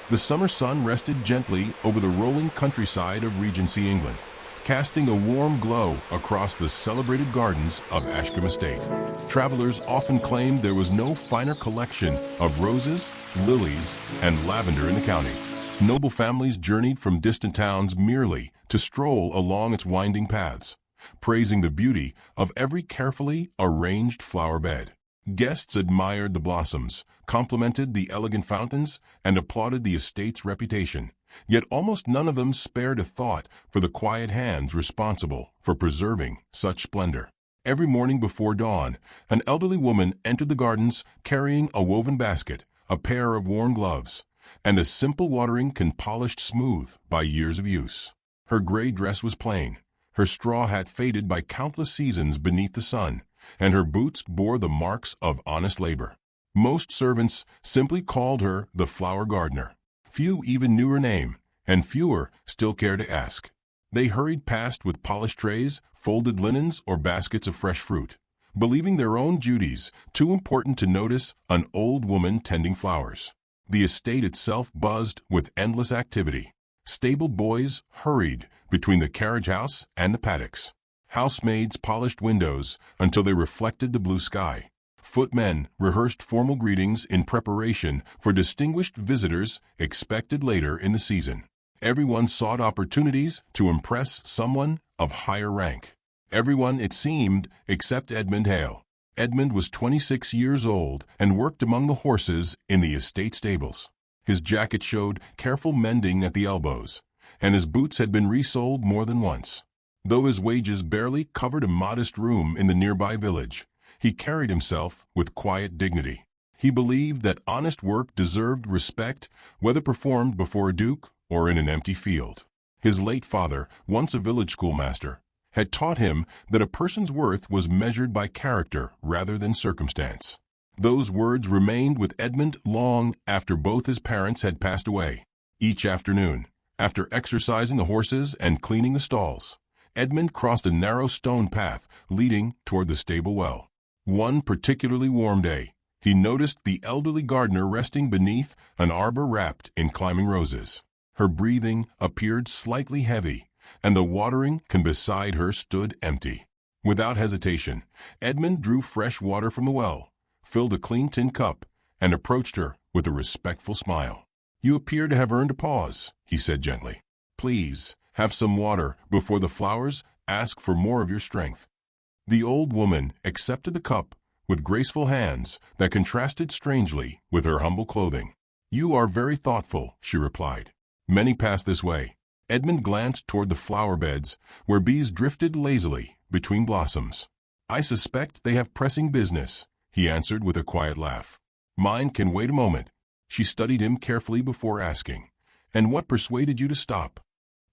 The summer sun rested gently over the rolling countryside of Regency, England, casting a warm glow across the celebrated gardens of Ashcombe Estate. Travelers often claimed there was no finer collection of roses, lilies, and lavender in the county. Noble families journeyed from distant towns merely to stroll along its winding paths, praising the beauty of every carefully arranged flower bed. Guests admired the blossoms, complimented the elegant fountains, and applauded the estate's reputation. Yet almost none of them spared a thought for the quiet hands responsible for preserving such splendor. Every morning before dawn, an elderly woman entered the gardens carrying a woven basket, a pair of worn gloves, and a simple watering can polished smooth by years of use. Her gray dress was plain, her straw hat faded by countless seasons beneath the sun, and her boots bore the marks of honest labor. Most servants simply called her the flower gardener. Few even knew her name, and fewer still cared to ask. They hurried past with polished trays, folded linens, or baskets of fresh fruit, believing their own duties too important to notice an old woman tending flowers. The estate itself buzzed with endless activity. Stable boys hurried between the carriage house and the paddocks. Housemaids polished windows until they reflected the blue sky. Footmen rehearsed formal greetings in preparation for distinguished visitors expected later in the season. Everyone sought opportunities to impress someone of higher rank. Everyone, it seemed, except Edmund Hale. Edmund was 26 years old and worked among the horses in the estate stables. His jacket showed careful mending at the elbows, and his boots had been resoled more than once. Though his wages barely covered a modest room in the nearby village, he carried himself with quiet dignity. He believed that honest work deserved respect, whether performed before a duke or in an empty field. His late father, once a village schoolmaster, had taught him that a person's worth was measured by character rather than circumstance. Those words remained with Edmund long after both his parents had passed away. Each afternoon, after exercising the horses and cleaning the stalls, Edmund crossed a narrow stone path leading toward the stable well. One particularly warm day, he noticed the elderly gardener resting beneath an arbor wrapped in climbing roses. Her breathing appeared slightly heavy, and the watering can beside her stood empty. Without hesitation, Edmund drew fresh water from the well, filled a clean tin cup, and approached her with a respectful smile. "You appear to have earned a pause," he said gently. "Please, have some water before the flowers ask for more of your strength." The old woman accepted the cup with graceful hands that contrasted strangely with her humble clothing. "You are very thoughtful," she replied. "Many pass this way." Edmund glanced toward the flower beds where bees drifted lazily between blossoms. "I suspect they have pressing business," he answered with a quiet laugh. "Mine can wait a moment." She studied him carefully before asking, "And what persuaded you to stop?"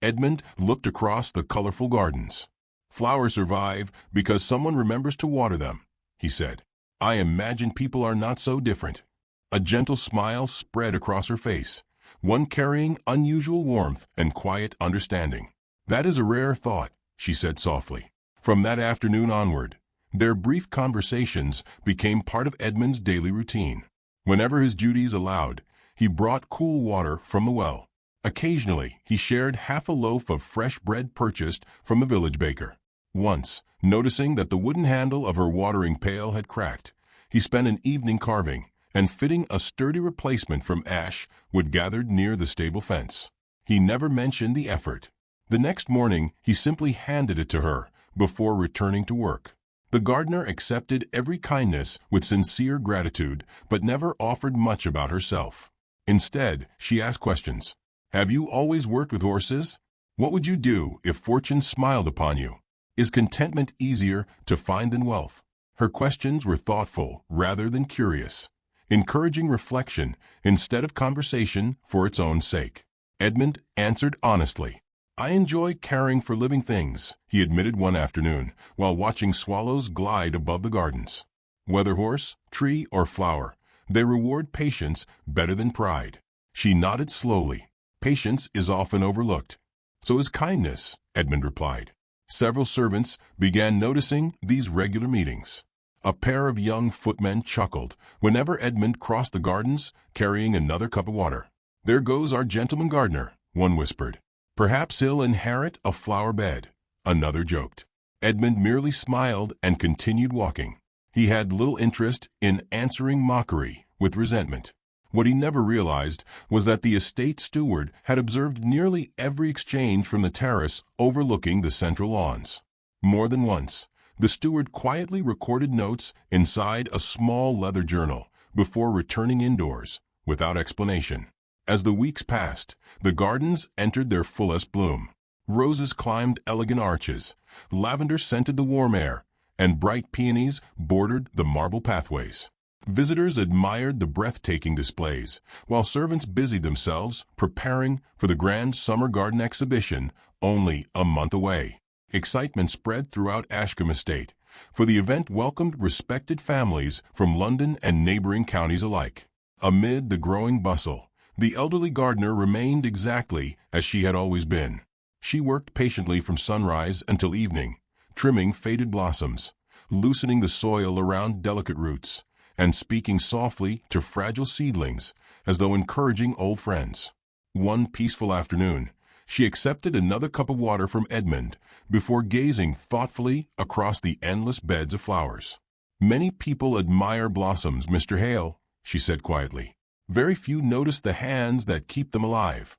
Edmund looked across the colorful gardens. "Flowers survive because someone remembers to water them," he said. "I imagine people are not so different." A gentle smile spread across her face, one carrying unusual warmth and quiet understanding. "That is a rare thought," she said softly. From that afternoon onward, their brief conversations became part of Edmund's daily routine. Whenever his duties allowed, he brought cool water from the well. Occasionally, he shared half a loaf of fresh bread purchased from the village baker. Once, noticing that the wooden handle of her watering pail had cracked, he spent an evening carving and fitting a sturdy replacement from ash wood gathered near the stable fence. He never mentioned the effort. The next morning, he simply handed it to her before returning to work. The gardener accepted every kindness with sincere gratitude, but never offered much about herself. Instead, she asked questions. "Have you always worked with horses? What would you do if fortune smiled upon you? Is contentment easier to find than wealth?" Her questions were thoughtful rather than curious, encouraging reflection instead of conversation for its own sake. Edmund answered honestly. "I enjoy caring for living things," he admitted one afternoon while watching swallows glide above the gardens. "Whether horse, tree, or flower, they reward patience better than pride." She nodded slowly. "Patience is often overlooked." "So is kindness," Edmund replied. Several servants began noticing these regular meetings. A pair of young footmen chuckled whenever Edmund crossed the gardens carrying another cup of water. "There goes our gentleman gardener," one whispered. "Perhaps he'll inherit a flower bed," another joked. Edmund merely smiled and continued walking. He had little interest in answering mockery with resentment. What he never realized was that the estate steward had observed nearly every exchange from the terrace overlooking the central lawns. More than once, the steward quietly recorded notes inside a small leather journal before returning indoors, without explanation. As the weeks passed, the gardens entered their fullest bloom. Roses climbed elegant arches, lavender scented the warm air, and bright peonies bordered the marble pathways. Visitors admired the breathtaking displays, while servants busied themselves preparing for the grand summer garden exhibition only a month away. Excitement spread throughout Ashcombe Estate, for the event welcomed respected families from London and neighboring counties alike. Amid the growing bustle, the elderly gardener remained exactly as she had always been. She worked patiently from sunrise until evening, trimming faded blossoms, loosening the soil around delicate roots, and speaking softly to fragile seedlings as though encouraging old friends. One peaceful afternoon, she accepted another cup of water from Edmund before gazing thoughtfully across the endless beds of flowers. "Many people admire blossoms, Mr. Hale," she said quietly. "Very few notice the hands that keep them alive."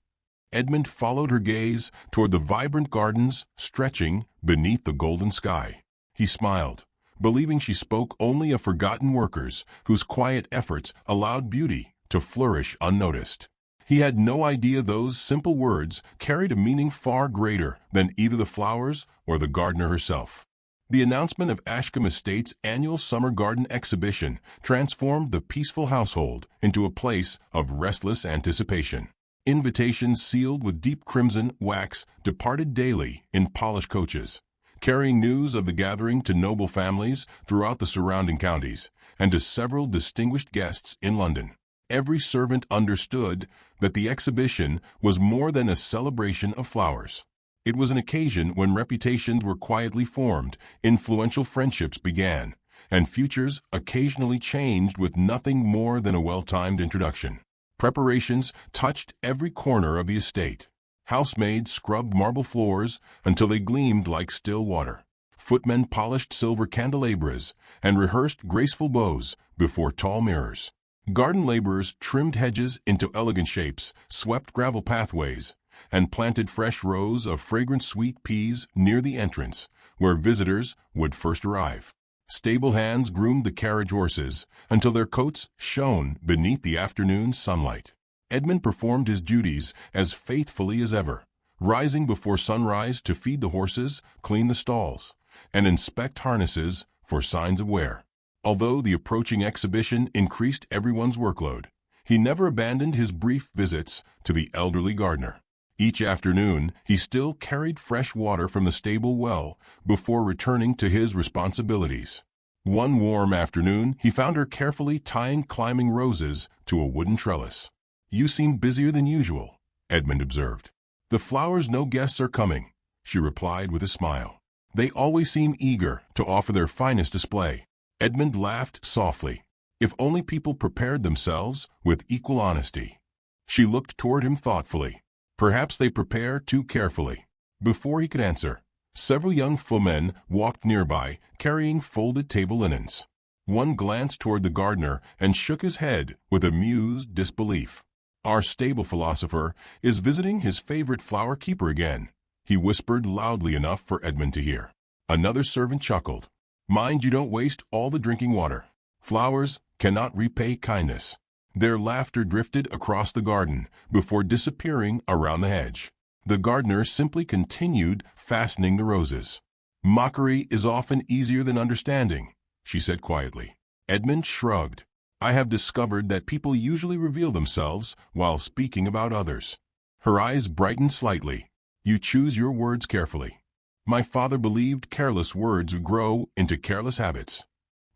Edmund followed her gaze toward the vibrant gardens stretching beneath the golden sky. He smiled, believing she spoke only of forgotten workers whose quiet efforts allowed beauty to flourish unnoticed. He had no idea those simple words carried a meaning far greater than either the flowers or the gardener herself. The announcement of Ashcombe Estate's annual summer garden exhibition transformed the peaceful household into a place of restless anticipation. Invitations sealed with deep crimson wax departed daily in polished coaches, carrying news of the gathering to noble families throughout the surrounding counties and to several distinguished guests in London. Every servant understood that the exhibition was more than a celebration of flowers. It was an occasion when reputations were quietly formed, influential friendships began, and futures occasionally changed with nothing more than a well-timed introduction. Preparations touched every corner of the estate. Housemaids scrubbed marble floors until they gleamed like still water. Footmen polished silver candelabras and rehearsed graceful bows before tall mirrors. Garden laborers trimmed hedges into elegant shapes, swept gravel pathways, and planted fresh rows of fragrant sweet peas near the entrance, where visitors would first arrive. Stable hands groomed the carriage horses until their coats shone beneath the afternoon sunlight. Edmund performed his duties as faithfully as ever, rising before sunrise to feed the horses, clean the stalls, and inspect harnesses for signs of wear. Although the approaching exhibition increased everyone's workload, he never abandoned his brief visits to the elderly gardener. Each afternoon, he still carried fresh water from the stable well before returning to his responsibilities. One warm afternoon, he found her carefully tying climbing roses to a wooden trellis. "You seem busier than usual," Edmund observed. "The flowers know guests are coming," she replied with a smile. "They always seem eager to offer their finest display." Edmund laughed softly. If only people prepared themselves with equal honesty. She looked toward him thoughtfully. Perhaps they prepare too carefully. Before he could answer, several young footmen walked nearby, carrying folded table linens. One glanced toward the gardener and shook his head with amused disbelief. "Our stable philosopher is visiting his favorite flower keeper again," he whispered loudly enough for Edmund to hear. Another servant chuckled. "Mind you don't waste all the drinking water. Flowers cannot repay kindness." Their laughter drifted across the garden before disappearing around the hedge. The gardener simply continued fastening the roses. "Mockery is often easier than understanding," she said quietly. Edmund shrugged. "I have discovered that people usually reveal themselves while speaking about others." Her eyes brightened slightly. "You choose your words carefully. My father believed careless words would grow into careless habits."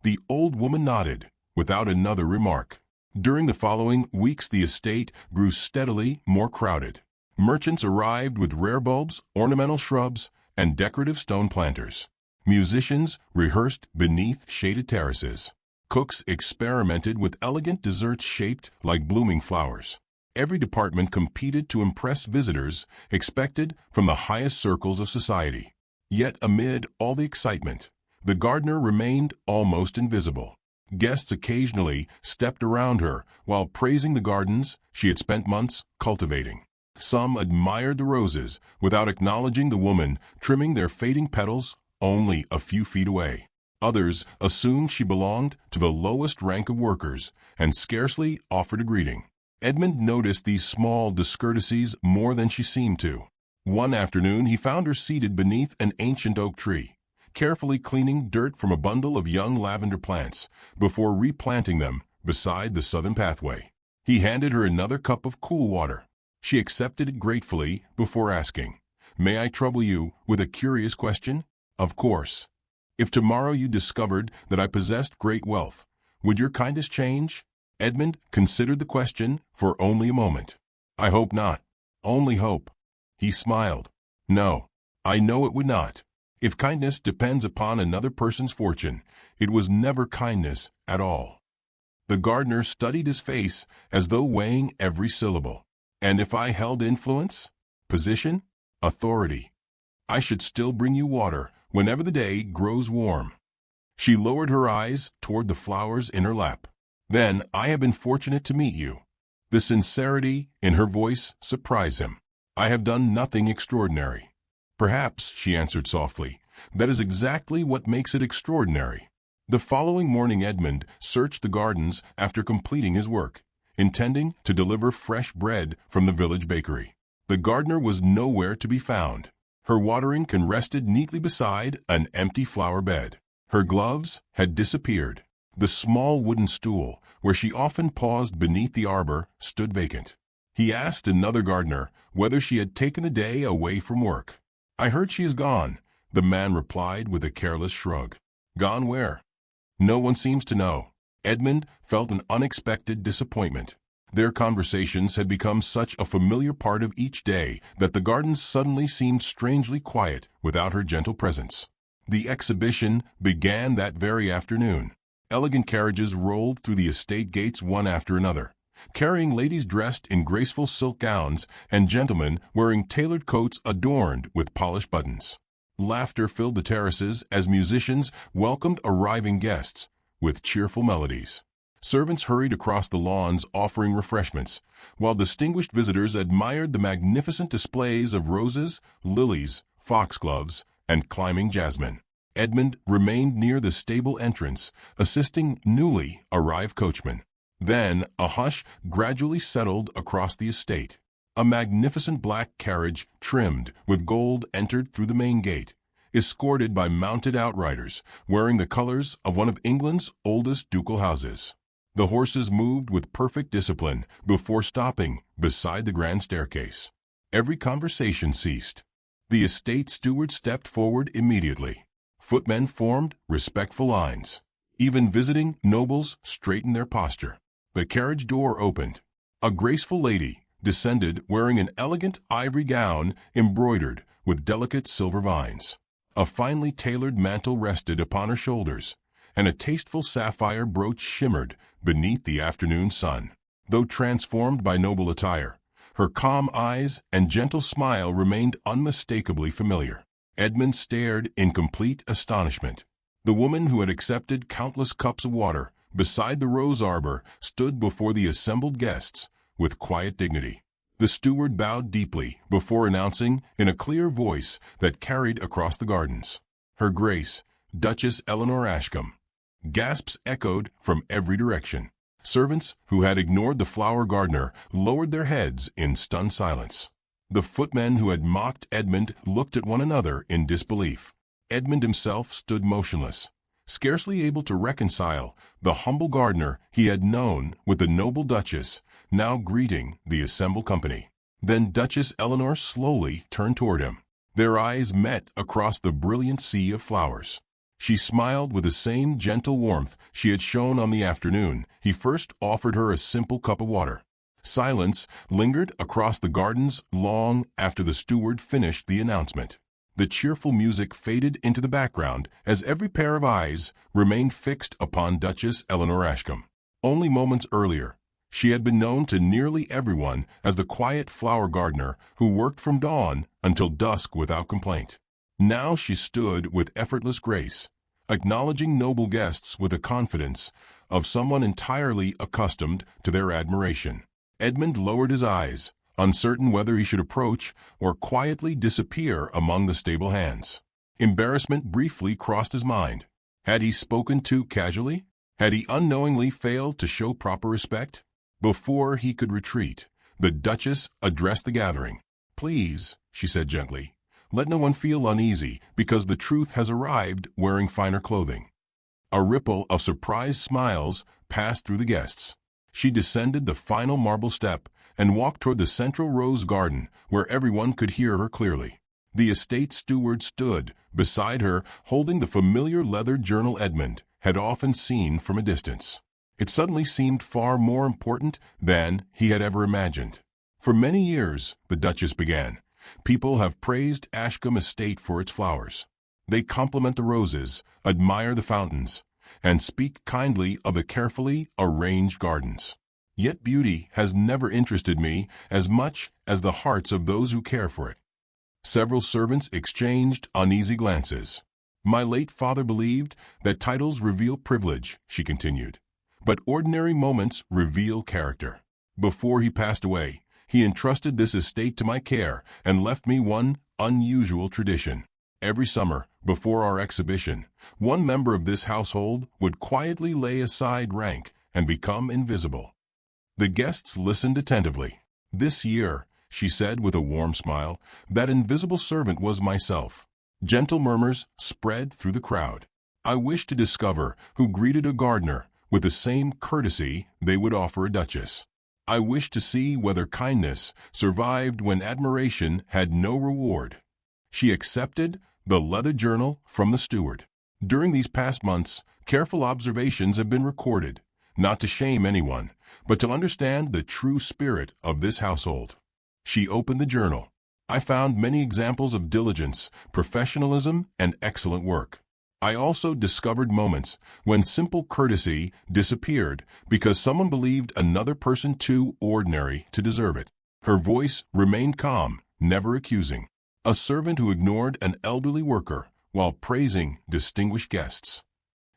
The old woman nodded, without another remark. During the following weeks the estate grew steadily more crowded. Merchants arrived with rare bulbs, ornamental shrubs, and decorative stone planters. Musicians rehearsed beneath shaded terraces. Cooks experimented with elegant desserts shaped like blooming flowers. Every department competed to impress visitors expected from the highest circles of society. Yet amid all the excitement, the gardener remained almost invisible. Guests occasionally stepped around her while praising the gardens she had spent months cultivating. Some admired the roses without acknowledging the woman trimming their fading petals only a few feet away. Others assumed she belonged to the lowest rank of workers and scarcely offered a greeting. Edmund noticed these small discourtesies more than she seemed to. One afternoon he found her seated beneath an ancient oak tree, carefully cleaning dirt from a bundle of young lavender plants before replanting them beside the southern pathway. He handed her another cup of cool water. She accepted it gratefully before asking, "May I trouble you with a curious question?" "Of course. If tomorrow you discovered that I possessed great wealth, would your kindness change?" Edmund considered the question for only a moment. "I hope not." "Only hope." He smiled. "No, I know it would not. If kindness depends upon another person's fortune, it was never kindness at all." The gardener studied his face as though weighing every syllable. "And if I held influence, position, authority, I should still bring you water whenever the day grows warm." She lowered her eyes toward the flowers in her lap. "Then I have been fortunate to meet you." The sincerity in her voice surprised him. "I have done nothing extraordinary." "Perhaps," she answered softly, "that is exactly what makes it extraordinary." The following morning Edmund searched the gardens after completing his work, intending to deliver fresh bread from the village bakery. The gardener was nowhere to be found. Her watering can rested neatly beside an empty flower bed. Her gloves had disappeared. The small wooden stool, where she often paused beneath the arbor, stood vacant. He asked another gardener whether she had taken a day away from work. "I heard she is gone," the man replied with a careless shrug. "Gone where?" "No one seems to know." Edmund felt an unexpected disappointment. Their conversations had become such a familiar part of each day that the gardens suddenly seemed strangely quiet without her gentle presence. The exhibition began that very afternoon. Elegant carriages rolled through the estate gates one after another, carrying ladies dressed in graceful silk gowns and gentlemen wearing tailored coats adorned with polished buttons. Laughter filled the terraces as musicians welcomed arriving guests with cheerful melodies. Servants hurried across the lawns offering refreshments, while distinguished visitors admired the magnificent displays of roses, lilies, foxgloves, and climbing jasmine. Edmund remained near the stable entrance, assisting newly arrived coachmen. Then a hush gradually settled across the estate. A magnificent black carriage trimmed with gold entered through the main gate, escorted by mounted outriders wearing the colors of one of England's oldest ducal houses. The horses moved with perfect discipline before stopping beside the grand staircase. Every conversation ceased. The estate steward stepped forward immediately. Footmen formed respectful lines. Even visiting nobles straightened their posture. The carriage door opened. A graceful lady descended wearing an elegant ivory gown embroidered with delicate silver vines. A finely tailored mantle rested upon her shoulders, and a tasteful sapphire brooch shimmered beneath the afternoon sun. Though transformed by noble attire, her calm eyes and gentle smile remained unmistakably familiar. Edmund stared in complete astonishment. The woman who had accepted countless cups of water beside the rose arbor stood before the assembled guests with quiet dignity. The steward bowed deeply before announcing in a clear voice that carried across the gardens, "Her Grace, Duchess Eleanor Ashcombe." Gasps echoed from every direction. Servants who had ignored the flower gardener lowered their heads in stunned silence. The footmen who had mocked Edmund looked at one another in disbelief. Edmund himself stood motionless, scarcely able to reconcile the humble gardener he had known with the noble Duchess, now greeting the assembled company. Then Duchess Eleanor slowly turned toward him. Their eyes met across the brilliant sea of flowers. She smiled with the same gentle warmth she had shown on the afternoon he first offered her a simple cup of water. Silence lingered across the gardens long after the steward finished the announcement. The cheerful music faded into the background as every pair of eyes remained fixed upon Duchess Eleanor Ashcombe. Only moments earlier, She had been known to nearly everyone as the quiet flower gardener who worked from dawn until dusk without complaint. Now she stood with effortless grace, acknowledging noble guests with the confidence of someone entirely accustomed to their admiration. Edmund lowered his eyes, uncertain whether he should approach or quietly disappear among the stable hands. Embarrassment briefly crossed his mind. Had he spoken too casually? Had he unknowingly failed to show proper respect? Before he could retreat, the Duchess addressed the gathering. "Please," she said gently, "let no one feel uneasy because the truth has arrived wearing finer clothing." A ripple of surprised smiles passed through the guests. She descended the final marble step and walked toward the central rose garden where everyone could hear her clearly. The estate steward stood beside her holding the familiar leather journal Edmund had often seen from a distance. It suddenly seemed far more important than he had ever imagined. "For many years," the Duchess began, "people have praised Ashcombe Estate for its flowers. They compliment the roses, admire the fountains, and speak kindly of the carefully arranged gardens. Yet beauty has never interested me as much as the hearts of those who care for it." Several servants exchanged uneasy glances. "My late father believed that titles reveal privilege," she continued, "but ordinary moments reveal character. Before he passed away, he entrusted this estate to my care and left me one unusual tradition. Every summer, before our exhibition, one member of this household would quietly lay aside rank and become invisible." The guests listened attentively. "This year," she said with a warm smile, "that invisible servant was myself." Gentle murmurs spread through the crowd. I wished to discover who greeted a gardener with the same courtesy they would offer a duchess. I wished to see whether kindness survived when admiration had no reward. She accepted the leather journal from the steward. "During these past months, careful observations have been recorded, not to shame anyone, but to understand the true spirit of this household." She opened the journal. "I found many examples of diligence, professionalism, and excellent work. I also discovered moments when simple courtesy disappeared because someone believed another person too ordinary to deserve it." Her voice remained calm, never accusing. "A servant who ignored an elderly worker while praising distinguished guests."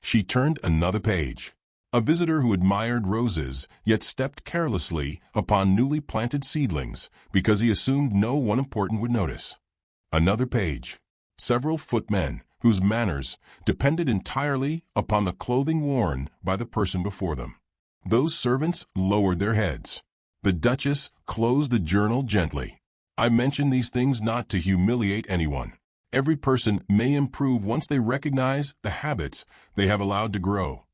She turned another page. "A visitor who admired roses yet stepped carelessly upon newly planted seedlings because he assumed no one important would notice." Another page. "Several footmen whose manners depended entirely upon the clothing worn by the person before them." Those servants lowered their heads. The Duchess closed the journal gently. "I mention these things not to humiliate anyone. Every person may improve once they recognize the habits they have allowed to grow."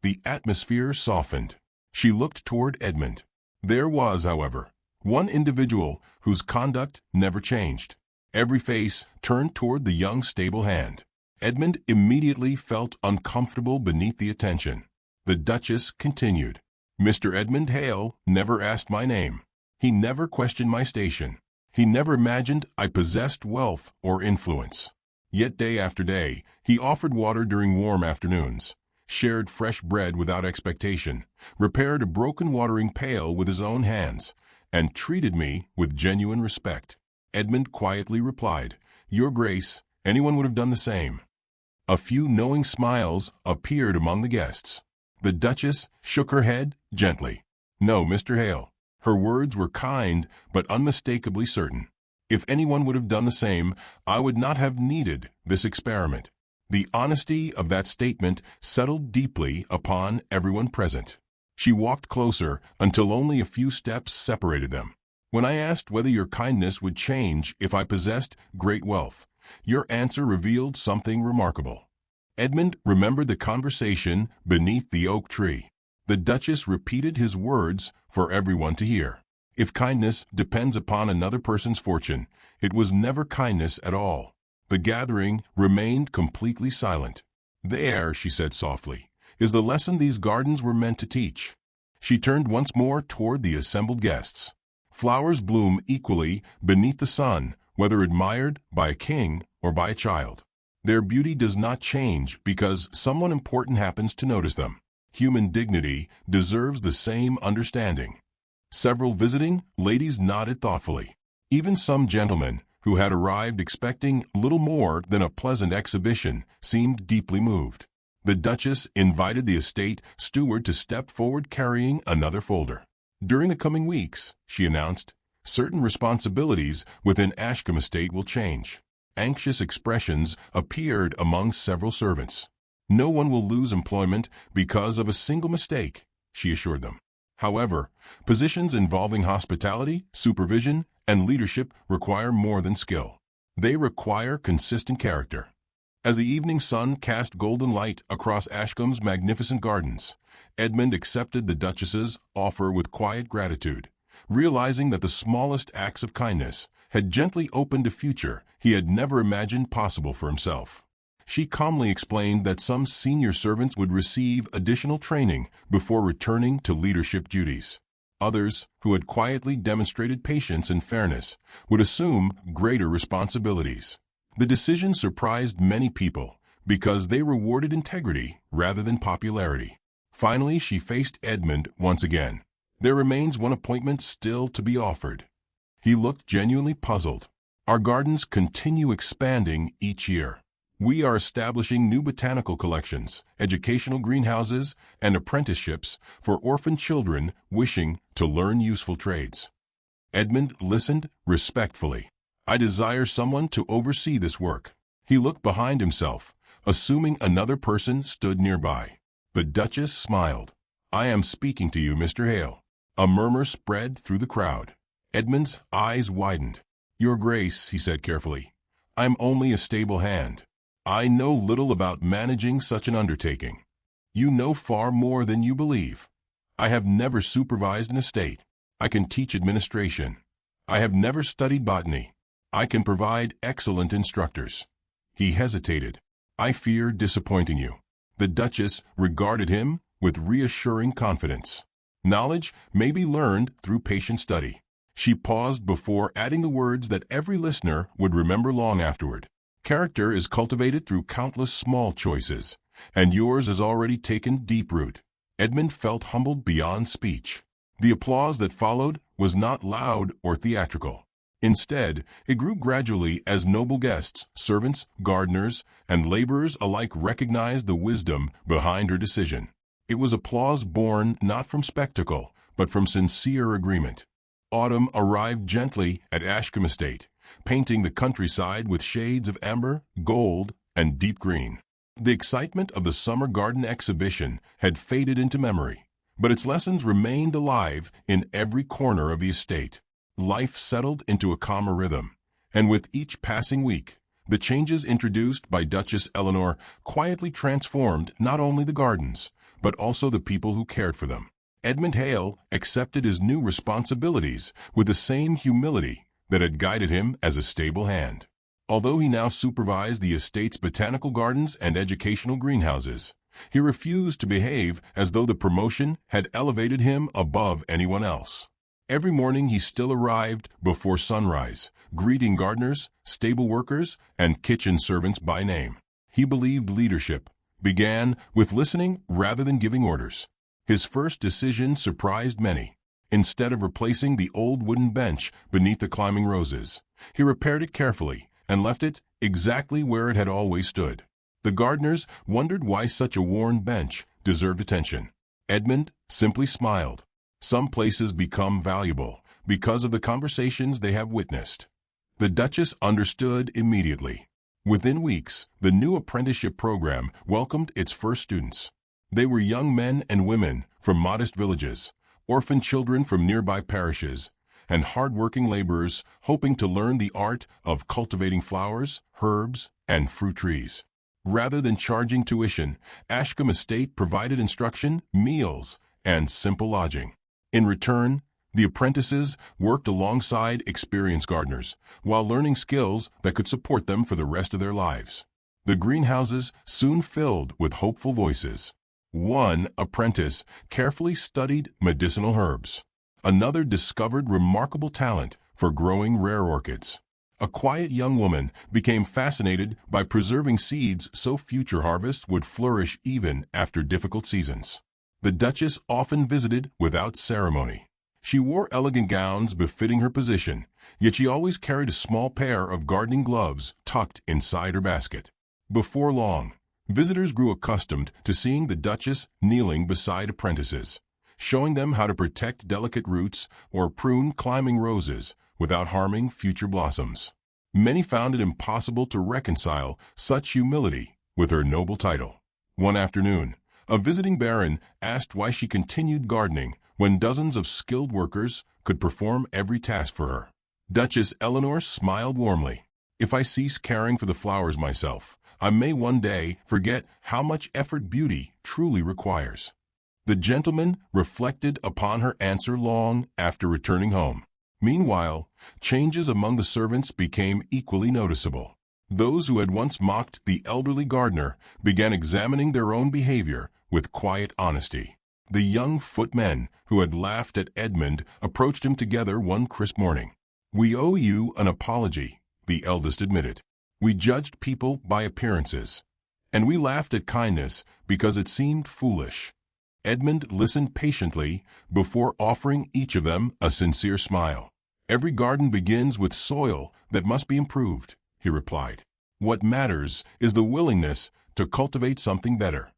The atmosphere softened. She looked toward Edmund. There was, however, one individual whose conduct never changed. Every face turned toward the young stable hand. Edmund immediately felt uncomfortable beneath the attention. The Duchess continued, "Mr. Edmund Hale never asked my name. He never questioned my station. He never imagined I possessed wealth or influence. Yet day after day, he offered water during warm afternoons, shared fresh bread without expectation, repaired a broken watering pail with his own hands, and treated me with genuine respect." Edmund quietly replied, "Your Grace, anyone would have done the same." A few knowing smiles appeared among the guests. The Duchess shook her head gently. "No, Mr. Hale." Her words were kind but unmistakably certain. "If anyone would have done the same, I would not have needed this experiment." The honesty of that statement settled deeply upon everyone present. She walked closer until only a few steps separated them. "When I asked whether your kindness would change if I possessed great wealth, your answer revealed something remarkable." Edmund remembered the conversation beneath the oak tree. The Duchess repeated his words for everyone to hear. If kindness depends upon another person's fortune, it was never kindness at all. The gathering remained completely silent. "There," she said softly, "is the lesson these gardens were meant to teach." She turned once more toward the assembled guests. "Flowers bloom equally beneath the sun, whether admired by a king or by a child. Their beauty does not change because someone important happens to notice them. Human dignity deserves the same understanding. Several visiting ladies nodded thoughtfully. Even some gentlemen, who had arrived expecting little more than a pleasant exhibition, seemed deeply moved. The Duchess invited the estate steward to step forward carrying another folder. "During the coming weeks," she announced, "certain responsibilities within Ashcombe Estate will change." Anxious expressions appeared among several servants. "No one will lose employment because of a single mistake," she assured them. However, positions involving hospitality, supervision, and leadership require more than skill. They require consistent character. As the evening sun cast golden light across Ashcombe's magnificent gardens, Edmund accepted the Duchess's offer with quiet gratitude, realizing that the smallest acts of kindness had gently opened a future he had never imagined possible for himself. She calmly explained that some senior servants would receive additional training before returning to leadership duties. Others, who had quietly demonstrated patience and fairness, would assume greater responsibilities. The decision surprised many people because they rewarded integrity rather than popularity. Finally, she faced Edmund once again. "There remains one appointment still to be offered." He looked genuinely puzzled. "Our gardens continue expanding each year. We are establishing new botanical collections, educational greenhouses, and apprenticeships for orphan children wishing to learn useful trades." Edmund listened respectfully. "I desire someone to oversee this work." He looked behind himself, assuming another person stood nearby. The Duchess smiled. "I am speaking to you, Mr. Hale." A murmur spread through the crowd. Edmund's eyes widened. "Your Grace," he said carefully, "I'm only a stable hand. I know little about managing such an undertaking." "You know far more than you believe. I have never supervised an estate. I can teach administration. I have never studied botany. I can provide excellent instructors." He hesitated. "I fear disappointing you." The Duchess regarded him with reassuring confidence. "Knowledge may be learned through patient study." She paused before adding the words that every listener would remember long afterward. "Character is cultivated through countless small choices, and yours has already taken deep root." Edmund felt humbled beyond speech. The applause that followed was not loud or theatrical. Instead, it grew gradually as noble guests, servants, gardeners, and laborers alike recognized the wisdom behind her decision. It was applause born not from spectacle, but from sincere agreement. Autumn arrived gently at Ashcombe Estate, painting the countryside with shades of amber, gold, and deep green. The excitement of the summer garden exhibition had faded into memory, but its lessons remained alive in every corner of the estate. Life settled into a calmer rhythm, and with each passing week, the changes introduced by Duchess Eleanor quietly transformed not only the gardens, but also the people who cared for them. Edmund Hale accepted his new responsibilities with the same humility that had guided him as a stable hand. Although he now supervised the estate's botanical gardens and educational greenhouses, he refused to behave as though the promotion had elevated him above anyone else. Every morning he still arrived before sunrise, greeting gardeners, stable workers, and kitchen servants by name. He believed leadership began with listening rather than giving orders. His first decision surprised many. Instead of replacing the old wooden bench beneath the climbing roses, he repaired it carefully and left it exactly where it had always stood. The gardeners wondered why such a worn bench deserved attention. Edmund simply smiled. Some places become valuable because of the conversations they have witnessed. The Duchess understood immediately. Within weeks, the new apprenticeship program welcomed its first students. They were young men and women from modest villages, orphan children from nearby parishes, and hard-working laborers hoping to learn the art of cultivating flowers, herbs, and fruit trees. Rather than charging tuition, Ashcombe Estate provided instruction, meals, and simple lodging. In return, the apprentices worked alongside experienced gardeners, while learning skills that could support them for the rest of their lives. The greenhouses soon filled with hopeful voices. One apprentice carefully studied medicinal herbs. Another discovered remarkable talent for growing rare orchids. A quiet young woman became fascinated by preserving seeds so future harvests would flourish even after difficult seasons. The Duchess often visited without ceremony. She wore elegant gowns befitting her position, yet she always carried a small pair of gardening gloves tucked inside her basket. Before long, visitors grew accustomed to seeing the Duchess kneeling beside apprentices, showing them how to protect delicate roots or prune climbing roses without harming future blossoms. Many found it impossible to reconcile such humility with her noble title. One afternoon, a visiting baron asked why she continued gardening when dozens of skilled workers could perform every task for her. Duchess Eleanor smiled warmly. "If I cease caring for the flowers myself, I may one day forget how much effort beauty truly requires." The gentleman reflected upon her answer long after returning home. Meanwhile, changes among the servants became equally noticeable. Those who had once mocked the elderly gardener began examining their own behavior with quiet honesty. The young footmen who had laughed at Edmund approached him together one crisp morning. "We owe you an apology," the eldest admitted. "We judged people by appearances, and we laughed at kindness because it seemed foolish." Edmund listened patiently before offering each of them a sincere smile. "Every garden begins with soil that must be improved," he replied. "What matters is the willingness to cultivate something better."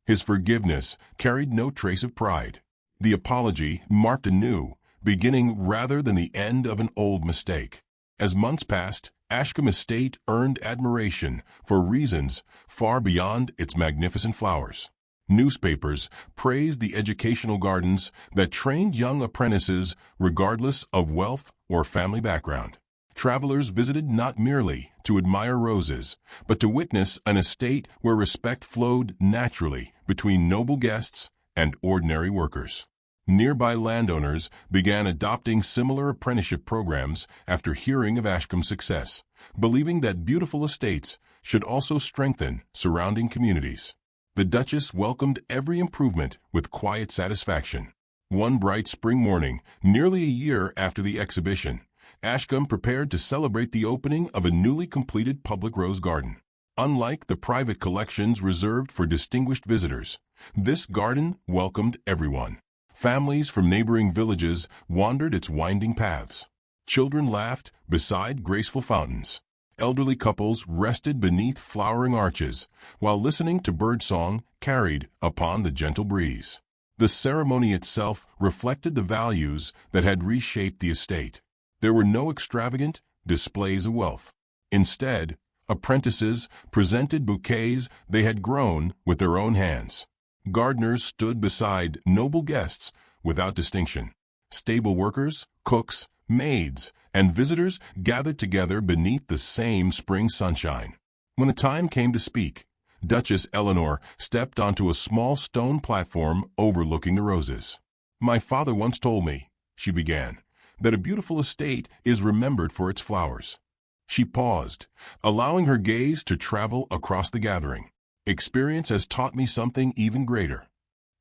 His forgiveness carried no trace of pride. The apology marked a new beginning rather than the end of an old mistake. As months passed, Ashcombe Estate earned admiration for reasons far beyond its magnificent flowers. Newspapers praised the educational gardens that trained young apprentices regardless of wealth or family background. Travelers visited not merely to admire roses, but to witness an estate where respect flowed naturally between noble guests and ordinary workers. Nearby landowners began adopting similar apprenticeship programs after hearing of Ashcombe's success, believing that beautiful estates should also strengthen surrounding communities. The Duchess welcomed every improvement with quiet satisfaction. One bright spring morning, nearly a year after the exhibition, Ashcombe prepared to celebrate the opening of a newly completed public rose garden. Unlike the private collections reserved for distinguished visitors, this garden welcomed everyone. Families from neighboring villages wandered its winding paths. Children laughed beside graceful fountains. Elderly couples rested beneath flowering arches, while listening to birdsong carried upon the gentle breeze. The ceremony itself reflected the values that had reshaped the estate. There were no extravagant displays of wealth. Instead, apprentices presented bouquets they had grown with their own hands. Gardeners stood beside noble guests without distinction. Stable workers, cooks, maids, and visitors gathered together beneath the same spring sunshine. When the time came to speak, Duchess Eleanor stepped onto a small stone platform overlooking the roses. "My father once told me," she began, "that a beautiful estate is remembered for its flowers." She paused, allowing her gaze to travel across the gathering. "Experience has taught me something even greater."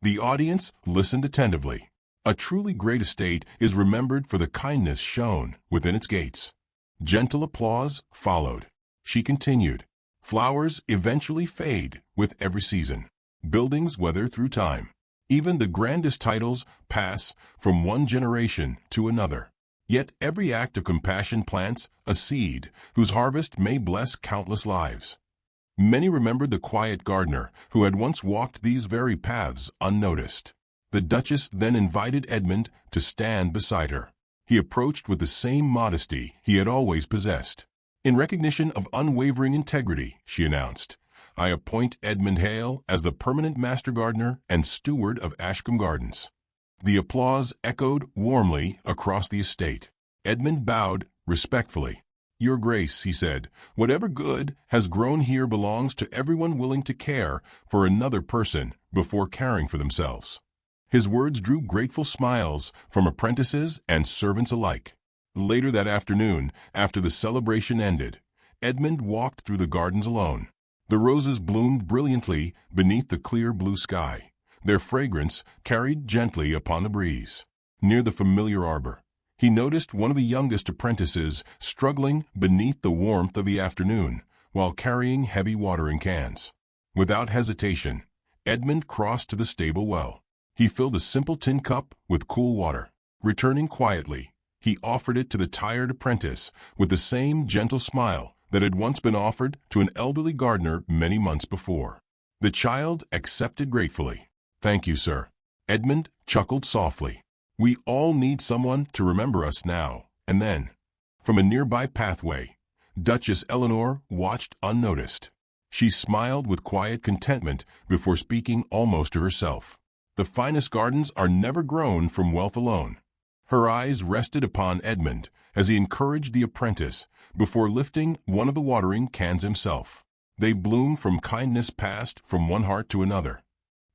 The audience listened attentively. A truly great estate is remembered for the kindness shown within its gates. Gentle applause followed. She continued, "Flowers eventually fade with every season. Buildings weather through time. Even the grandest titles pass from one generation to another. Yet every act of compassion plants a seed whose harvest may bless countless lives." Many remembered the quiet gardener who had once walked these very paths unnoticed. The Duchess then invited Edmund to stand beside her. He approached with the same modesty he had always possessed. "In recognition of unwavering integrity," she announced, "I appoint Edmund Hale as the permanent master gardener and steward of Ashcombe Gardens." The applause echoed warmly across the estate. Edmund bowed respectfully. "Your Grace," he said, "whatever good has grown here belongs to everyone willing to care for another person before caring for themselves." His words drew grateful smiles from apprentices and servants alike. Later that afternoon, after the celebration ended, Edmund walked through the gardens alone. The roses bloomed brilliantly beneath the clear blue sky, their fragrance carried gently upon the breeze. Near the familiar arbor, he noticed one of the youngest apprentices struggling beneath the warmth of the afternoon while carrying heavy watering cans. Without hesitation, Edmund crossed to the stable well. He filled a simple tin cup with cool water. Returning quietly, he offered it to the tired apprentice with the same gentle smile that had once been offered to an elderly gardener many months before. The child accepted gratefully. "Thank you, sir." Edmund chuckled softly. "We all need someone to remember us now and then." From a nearby pathway, Duchess Eleanor watched unnoticed. She smiled with quiet contentment before speaking almost to herself. The finest gardens are never grown from wealth alone. Her eyes rested upon Edmund as he encouraged the apprentice before lifting one of the watering cans himself. They bloomed from kindness passed from one heart to another.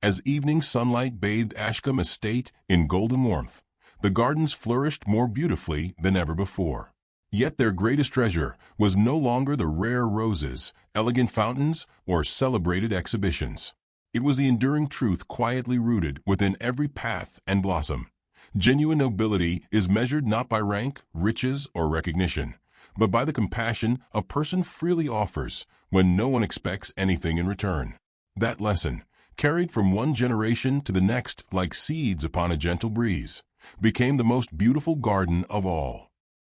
As evening sunlight bathed Ashcombe Estate in golden warmth, the gardens flourished more beautifully than ever before. Yet their greatest treasure was no longer the rare roses, elegant fountains, or celebrated exhibitions. It was the enduring truth quietly rooted within every path and blossom. Genuine nobility is measured not by rank, riches, or recognition, but by the compassion a person freely offers when no one expects anything in return. That lesson, carried from one generation to the next like seeds upon a gentle breeze, became the most beautiful garden of all.